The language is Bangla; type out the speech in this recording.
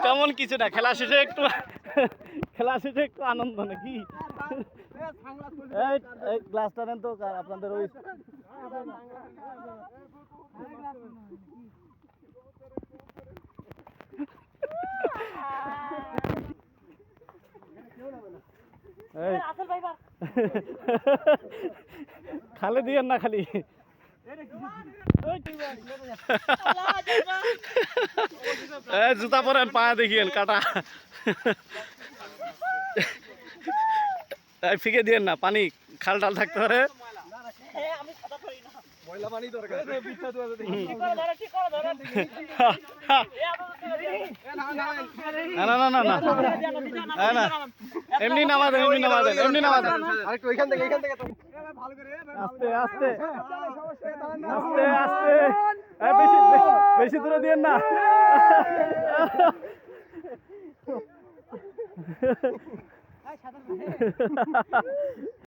তেমন কিছু না, খেলা শেষে একটু আনন্দ নাকি। এই গ্লাসটা নেন তো আপনাদের ওই খালে দিয়েন না খালি। জুতা পরেন, পায়ে দেখিয়েন কাটা। ফিকে দিয়েন না, পানি খাল টাল থাকতে পারে। এমনি নামাজ আস্তে আস্তে আস্তে আস্তে, বেশি দূরে দিয়েন না।